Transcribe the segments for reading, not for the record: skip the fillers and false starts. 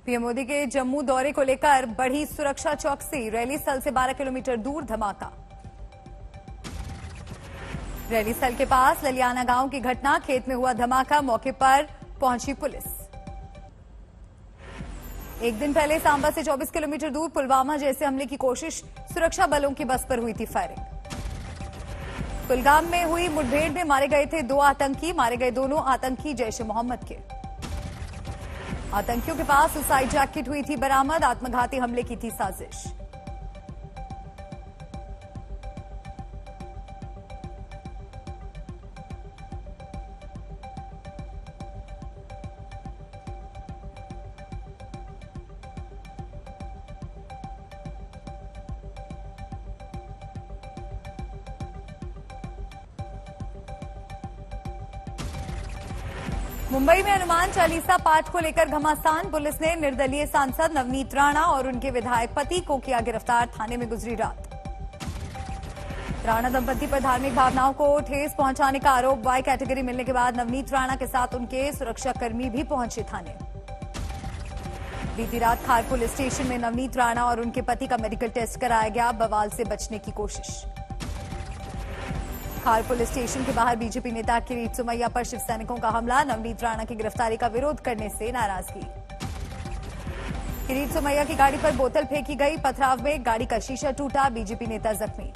PM Modi के जम्मू दौरे को लेकर बढ़ी सुरक्षा चौकसी। रैली स्थल से 12 किलोमीटर दूर धमाका। रैली स्थल के पास ललियाना गांव की घटना, खेत में हुआ धमाका, मौके पर पहुंची पुलिस। एक दिन पहले सांबा से 24 किलोमीटर दूर पुलवामा जैसे हमले की कोशिश, सुरक्षा बलों की बस पर हुई थी फायरिंग। कुलगाम में हुई मुठभेड़ में मारे गए थे 2 आतंकी, मारे गए दोनों आतंकी जैश ए मोहम्मद के। आतंकियों के पास सुसाइड जैकेट हुई थी बरामद, आत्मघाती हमले की थी साजिश। मुंबई में हनुमान चालीसा पाठ को लेकर घमासान। पुलिस ने निर्दलीय सांसद नवनीत राणा और उनके विधायक पति को किया गिरफ्तार, थाने में गुजरी रात। राणा दंपति पर धार्मिक भावनाओं को ठेस पहुंचाने का आरोप। वाई कैटेगरी मिलने के बाद नवनीत राणा के साथ उनके सुरक्षाकर्मी भी पहुंचे थाने। बीती रात खार पुलिस स्टेशन में नवनीत राणा और उनके पति का मेडिकल टेस्ट कराया गया, बवाल से बचने की कोशिश। खार पुलिस स्टेशन के बाहर बीजेपी नेता किरीट सोमैया पर शिव सैनिकों का हमला, नवनीत राणा की गिरफ्तारी का विरोध करने से नाराजगी। किरीट सोमैया की गाड़ी पर बोतल फेंकी गई, पथराव में गाड़ी का शीशा टूटा, बीजेपी नेता जख्मी।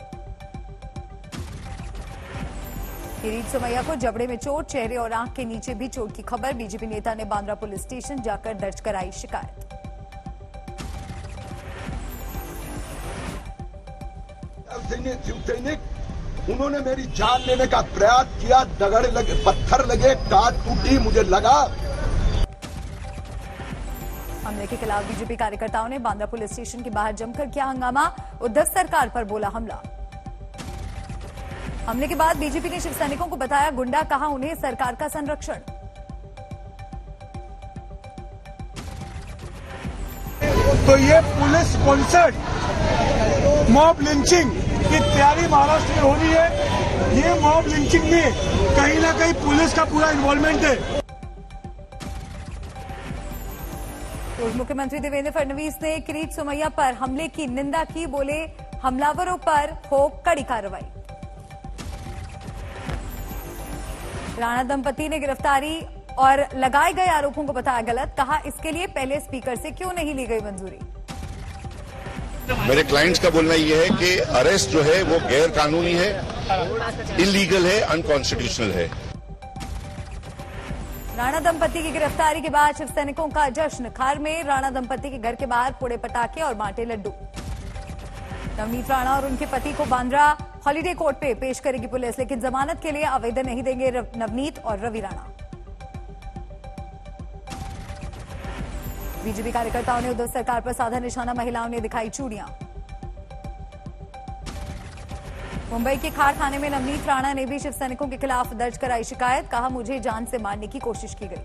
किरीट सोमैया को जबड़े में चोट, चेहरे और आंख के नीचे भी चोट की खबर। बीजेपी नेता ने बांद्रा पुलिस स्टेशन जाकर दर्ज कराई शिकायत। उन्होंने मेरी जान लेने का प्रयास किया, दगड़ लगे, पत्थर लगे, टाट टूटी, मुझे लगा। हमले के खिलाफ बीजेपी कार्यकर्ताओं ने बांद्रा पुलिस स्टेशन के बाहर जमकर किया हंगामा, उद्धव सरकार पर बोला हमला। हमले के बाद बीजेपी ने शिव सैनिकों को बताया गुंडा, कहा उन्हें सरकार का संरक्षण। तो ये पुलिस स्पॉन्सर्ड मॉब लिंचिंग की तैयारी महाराष्ट्र में हो रही है। ये मॉब लिंचिंग में कहीं ना कहीं पुलिस का पूरा इन्वॉल्वमेंट है। पूर्व मुख्यमंत्री देवेंद्र फडणवीस ने किरीट सोमैया पर हमले की निंदा की, बोले हमलावरों पर हो कड़ी कार्रवाई। राणा दंपति ने गिरफ्तारी और लगाए गए आरोपों को बताया गलत, कहा इसके लिए पहले स्पीकर से क्यों नहीं ली गई मंजूरी। मेरे क्लाइंट्स का बोलना यह है कि अरेस्ट जो है वो गैर कानूनी है, इलीगल है, अनकॉन्स्टिट्यूशनल है। राणा दंपति की गिरफ्तारी के बाद शिव सैनिकों का जश्न। खार में राणा दंपति के घर के बाहर फोड़े पटाखे और बांटे लड्डू। नवनीत राणा और उनके पति को बांद्रा हॉलिडे कोर्ट पे पेश करेगी पुलिस, लेकिन जमानत के लिए आवेदन नहीं देंगे नवनीत और रवि राणा। बीजेपी कार्यकर्ताओं ने उद्धव सरकार पर साधा निशाना, महिलाओं ने दिखाई चूड़ियां। मुंबई के खार थाने में नवनीत राणा ने भी शिव सैनिकों के खिलाफ दर्ज कराई शिकायत, कहा मुझे जान से मारने की कोशिश की गई।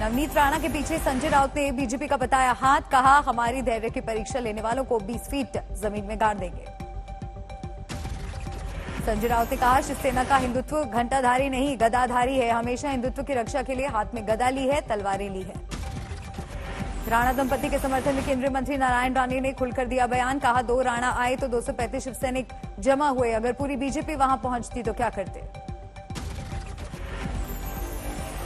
नवनीत राणा के पीछे संजय राउत ने बीजेपी का बताया हाथ, कहा हमारी धैर्य की परीक्षा लेने वालों को 20 फीट जमीन में गाड़ देंगे। संजय राउत ने कहा शिवसेना का हिंदुत्व घंटाधारी नहीं गदाधारी है, हमेशा हिंदुत्व की रक्षा के लिए हाथ में गदा ली है, तलवारें ली है। राणा दंपति के समर्थन में केंद्रीय मंत्री नारायण राणे ने खुलकर दिया बयान, कहा 2 राणा आए तो 235 शिव सैनिक जमा हुए, अगर पूरी बीजेपी वहां पहुंचती तो क्या करते।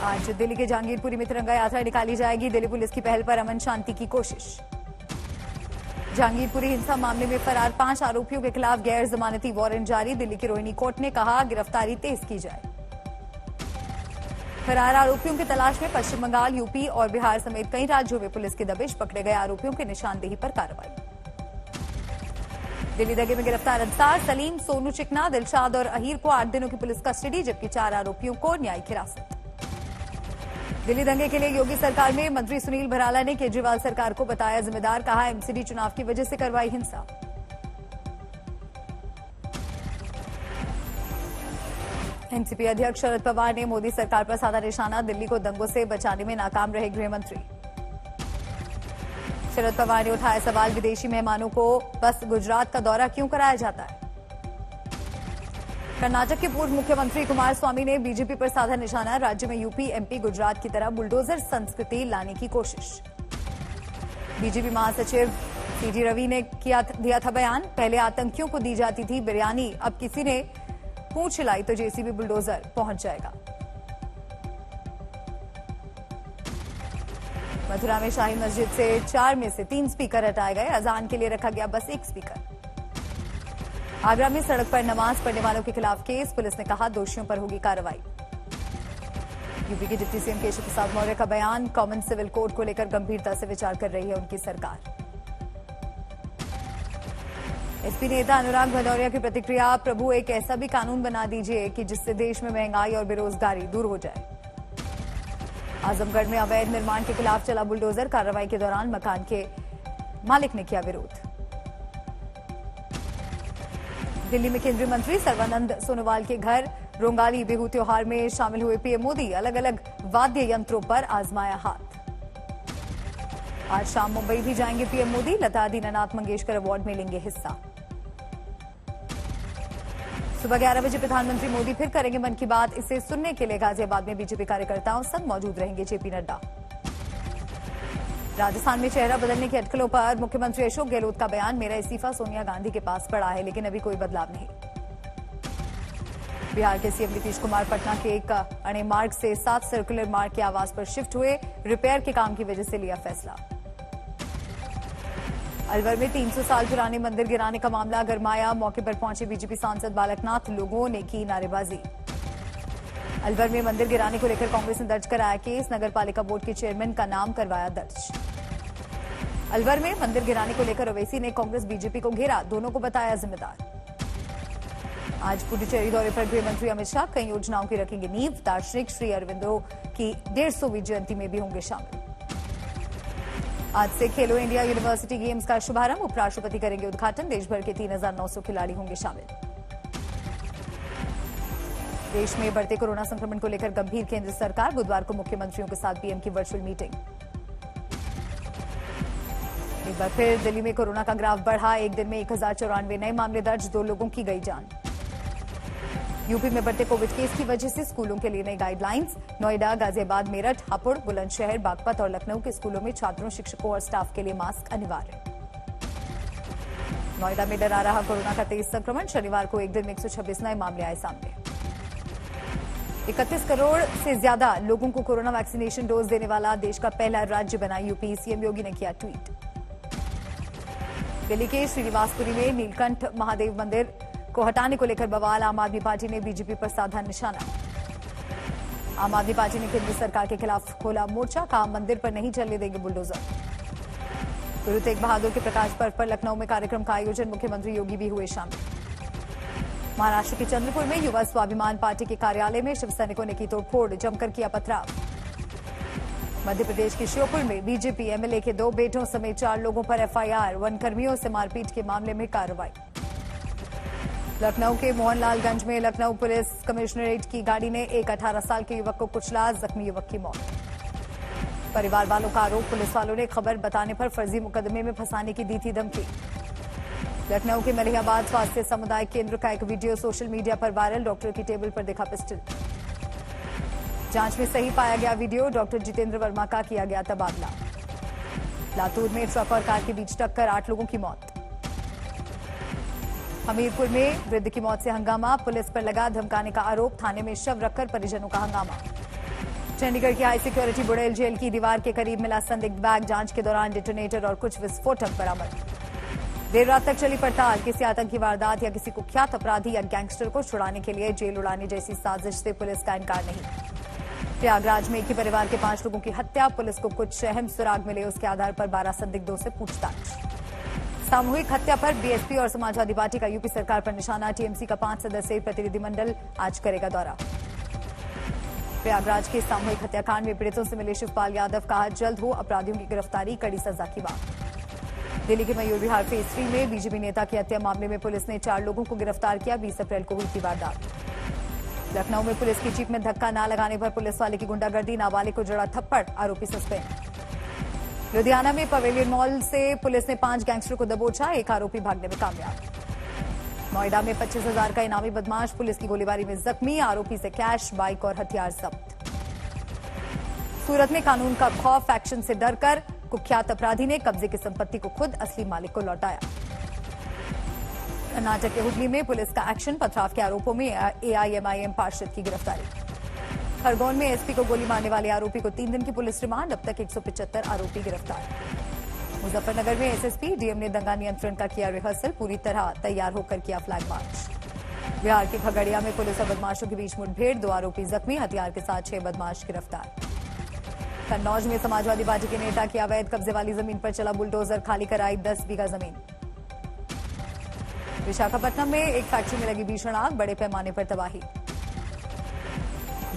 आज दिल्ली के जहांगीरपुरी में तिरंगा यात्रा निकाली जाएगी, दिल्ली पुलिस की पहल पर अमन शांति की कोशिश। जहांगीरपुरी हिंसा मामले में फरार 5 आरोपियों के खिलाफ गैर जमानती वारंट जारी, दिल्ली की रोहिणी कोर्ट ने कहा गिरफ्तारी तेज की जाए। फरार आरोपियों की तलाश में पश्चिम बंगाल, यूपी और बिहार समेत कई राज्यों में पुलिस की दबिश, पकड़े गए आरोपियों की निशानदेही पर कार्रवाई। दिल्ली दंगे में गिरफ्तार अंसार, सलीम, सोनू चिकना, दिलशाद और अहीर को 8 दिनों की पुलिस कस्टडी, जबकि 4 आरोपियों को न्यायिक हिरासत। दिल्ली दंगे के लिए योगी सरकार में मंत्री सुनील भराला ने केजरीवाल सरकार को बताया जिम्मेदार, कहा एमसीडी चुनाव की वजह से करवाई हिंसा। एनसीपी अध्यक्ष शरद पवार ने मोदी सरकार पर साधा निशाना, दिल्ली को दंगों से बचाने में नाकाम रहे गृह मंत्री। शरद पवार ने उठाया सवाल, विदेशी मेहमानों को बस गुजरात का दौरा क्यों कराया जाता है। कर्नाटक के पूर्व मुख्यमंत्री कुमारस्वामी ने बीजेपी पर साधा निशाना। राज्य में यूपी, एमपी, गुजरात की तरह बुलडोजर संस्कृति लाने की कोशिश। बीजेपी महासचिव सीटी रवि ने दिया था बयान। पहले आतंकियों को दी जाती थी बिरयानी, अब किसी ने पूंछ हिलाई तो जेसीबी बुलडोजर पहुंच जाएगा। मथुरा में शाही मस्जिद से 4 में से 3 स्पीकर हटाए गए। अजान के लिए रखा गया बस 1 स्पीकर। आगरा में सड़क पर नमाज पढ़ने वालों के खिलाफ केस। पुलिस ने कहा दोषियों पर होगी कार्रवाई। यूपी के डिप्टी सीएम केशव प्रसाद मौर्य का बयान। कॉमन सिविल कोड को लेकर गंभीरता से विचार कर रही है उनकी सरकार। एसपी नेता अनुराग भदौरिया की प्रतिक्रिया। प्रभु, एक ऐसा भी कानून बना दीजिए कि जिससे देश में महंगाई और बेरोजगारी दूर हो जाए। आजमगढ़ में अवैध निर्माण के खिलाफ चला बुलडोजर। कार्रवाई के दौरान मकान के मालिक ने किया विरोध। दिल्ली में केंद्रीय मंत्री सर्बानंद सोनोवाल के घर रोंगाली बिहू त्योहार में शामिल हुए पीएम मोदी। अलग अलग वाद्य यंत्रों पर आजमाया हाथ। आज शाम मुंबई भी जाएंगे पीएम मोदी। लता दीनानाथ मंगेशकर अवार्ड में लेंगे हिस्सा। सुबह 11 बजे प्रधानमंत्री मोदी फिर करेंगे मन की बात। इसे सुनने के लिए गाजियाबाद में बीजेपी कार्यकर्ताओं संग मौजूद रहेंगे जेपी नड्डा। राजस्थान में चेहरा बदलने की अटकलों पर मुख्यमंत्री अशोक गहलोत का बयान। मेरा इस्तीफा सोनिया गांधी के पास पड़ा है, लेकिन अभी कोई बदलाव नहीं। बिहार के सीएम नीतीश कुमार पटना के एक अणे मार्ग से 7 सर्कुलर मार्ग के आवास पर शिफ्ट हुए। रिपेयर के काम की वजह से लिया फैसला। अलवर में 300 साल पुराने मंदिर गिराने का मामला गरमाया। मौके पर पहुंचे बीजेपी सांसद बालकनाथ। लोगों ने की नारेबाजी। अलवर में मंदिर गिराने को लेकर कांग्रेस ने दर्ज कराया केस। नगर पालिका बोर्ड के चेयरमैन का नाम करवाया दर्ज। अलवर में मंदिर गिराने को लेकर ओवैसी ने कांग्रेस बीजेपी को घेरा। दोनों को बताया जिम्मेदार। आज पुडुचेरी दौरे पर गृह मंत्री अमित शाह कई योजनाओं की रखेंगे नींव। दार्शनिक श्री अरविंदो की 150वीं जयंती में भी होंगे शामिल। आज से खेलो इंडिया यूनिवर्सिटी गेम्स का शुभारंभ। उपराष्ट्रपति करेंगे उद्घाटन। देश भर के 3900 खिलाड़ी होंगे शामिल। देश में बढ़ते कोरोना संक्रमण को लेकर गंभीर केंद्र सरकार। बुधवार को मुख्यमंत्रियों के साथ पीएम की वर्चुअल मीटिंग। एक बार फिर दिल्ली में कोरोना का ग्राफ बढ़ा। एक दिन में 1094 नए मामले दर्ज। 2 लोगों की गई जान। यूपी में बढ़ते कोविड केस की वजह से स्कूलों के लिए नई गाइडलाइंस। नोएडा, गाजियाबाद, मेरठ, हापुड़, बुलंदशहर, बागपत और लखनऊ के स्कूलों में छात्रों, शिक्षकों और स्टाफ के लिए मास्क अनिवार्य। नोएडा में डरा रहा कोरोना का तेज संक्रमण। शनिवार को एक दिन में 126 नए मामले आए सामने। 31 करोड़ से ज्यादा लोगों को कोरोना वैक्सीनेशन डोज देने वाला देश का पहला राज्य बना यूपी। सीएम योगी ने किया ट्वीट। दिल्ली के श्रीनिवासपुरी में नीलकंठ महादेव मंदिर को हटाने को लेकर बवाल। आम आदमी पार्टी ने बीजेपी पर साधा निशाना। आम आदमी पार्टी ने केंद्र सरकार के खिलाफ खोला मोर्चा। कहा मंदिर पर नहीं चलने देंगे बुलडोजर। गुरु तेग बहादुर के प्रकाश पर्व पर लखनऊ में कार्यक्रम का आयोजन। मुख्यमंत्री योगी भी हुए शामिल। महाराष्ट्र के चंद्रपुर में युवा स्वाभिमान पार्टी के कार्यालय में शिव सैनिकों ने की तोड़फोड़। जमकर किया पथराव। मध्य प्रदेश के श्योपुर में बीजेपी एमएलए के 2 बेटों समेत 4 लोगों पर एफआईआर। वनकर्मियों से मारपीट के मामले में कार्रवाई। लखनऊ के मोहनलालगंज में लखनऊ पुलिस कमिश्नरेट की गाड़ी ने एक 18 साल के युवक को कुचला। जख्मी युवक की मौत। परिवार वालों का आरोप, पुलिस वालों ने खबर बताने पर फर्जी मुकदमे में फंसाने की दी थी धमकी। लखनऊ के मलिहाबाद स्वास्थ्य समुदाय केंद्र का एक वीडियो सोशल मीडिया पर वायरल। डॉक्टर की टेबल पर दिखा पिस्टल। जांच में सही पाया गया वीडियो। डॉक्टर जितेंद्र वर्मा का किया गया तबादला। लातूर में ट्रक और कार के बीच टक्कर, 8 लोगों की मौत। हमीरपुर में वृद्ध की मौत से हंगामा। पुलिस पर लगा धमकाने का आरोप। थाने में शव रखकर परिजनों का हंगामा। चंडीगढ़ की हाई सिक्योरिटी बुड़ैल जेल की दीवार के करीब मिला संदिग्ध बैग। जांच के दौरान डिटोनेटर और कुछ विस्फोटक बरामद। देर रात तक चली पड़ताल। किसी आतंकी वारदात या किसी कुख्यात अपराधी या गैंगस्टर को छुड़ाने के लिए जेल उड़ाने जैसी साजिश से पुलिस का इनकार नहीं। प्रयागराज में एक ही परिवार के 5 लोगों की हत्या। पुलिस को कुछ अहम सुराग मिले। उसके आधार पर 12 संदिग्धों से पूछताछ। सामूहिक हत्या पर बीएसपी और समाजवादी पार्टी का यूपी सरकार पर निशाना। टीएमसी का 5 सदस्यीय प्रतिनिधिमंडल आज करेगा दौरा। प्रयागराज के सामूहिक हत्याकांड में पीड़ितों से मिले शिवपाल यादव। कहा जल्द हो अपराधियों की गिरफ्तारी, कड़ी सजा की मांग। दिल्ली के मयूर विहार फेज 3 में बीजेपी नेता की हत्या मामले में पुलिस ने 4 लोगों को गिरफ्तार किया। 20 अप्रैल को हुई थी वारदात। लखनऊ में पुलिस की जीप में धक्का न लगाने पर पुलिस वाले की गुंडागर्दी। नाबालिग को जड़ा थप्पड़, आरोपी सस्पेंड। लुधियाना में पवेलियन मॉल से पुलिस ने 5 गैंगस्टर को दबोचा। एक आरोपी भागने में कामयाब। नोएडा में 25,000 का इनामी बदमाश पुलिस की गोलीबारी में जख्मी, आरोपी से कैश, बाइक और हथियार जब्त। सूरत में कानून का खौफ, एक्शन से डरकर कुख्यात अपराधी ने कब्जे की संपत्ति को खुद असली मालिक को लौटाया। कर्नाटक के हुगली में पुलिस का एक्शन, पथराव के आरोपों में एआईएमआईएम पार्षद की गिरफ्तारी। खरगोन में एसपी को गोली मारने वाले आरोपी को 3 दिन की पुलिस रिमांड, अब तक 175 आरोपी गिरफ्तार। मुजफ्फरनगर में एसएसपी डीएम ने दंगा नियंत्रण का किया रिहर्सल, पूरी तरह तैयार होकर किया फ्लैग मार्च। बिहार के खगड़िया में पुलिस और बदमाशों के बीच मुठभेड़, 2 आरोपी जख्मी, हथियार के साथ 6 बदमाश गिरफ्तार। कन्नौज में समाजवादी पार्टी के नेता की अवैध कब्जे वाली जमीन पर चला बुलडोजर, खाली कराई 10 बीघा जमीन। विशाखापट्टनम में एक फैक्ट्री में लगी भीषण आग, बड़े पैमाने पर तबाही।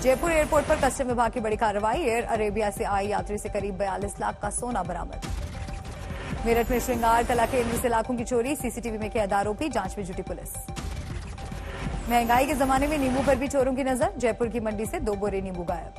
जयपुर एयरपोर्ट पर कस्टम विभाग की बड़ी कार्रवाई, एयर अरेबिया से आए यात्री से करीब 42 लाख का सोना बरामद। मेरठ में श्रृंगार कला केंद्र से लाखों की चोरी, सीसीटीवी में कैद आरोपी, जांच में जुटी पुलिस। महंगाई के जमाने में नींबू पर भी चोरों की नजर, जयपुर की मंडी से 2 बोरे नींबू गायब।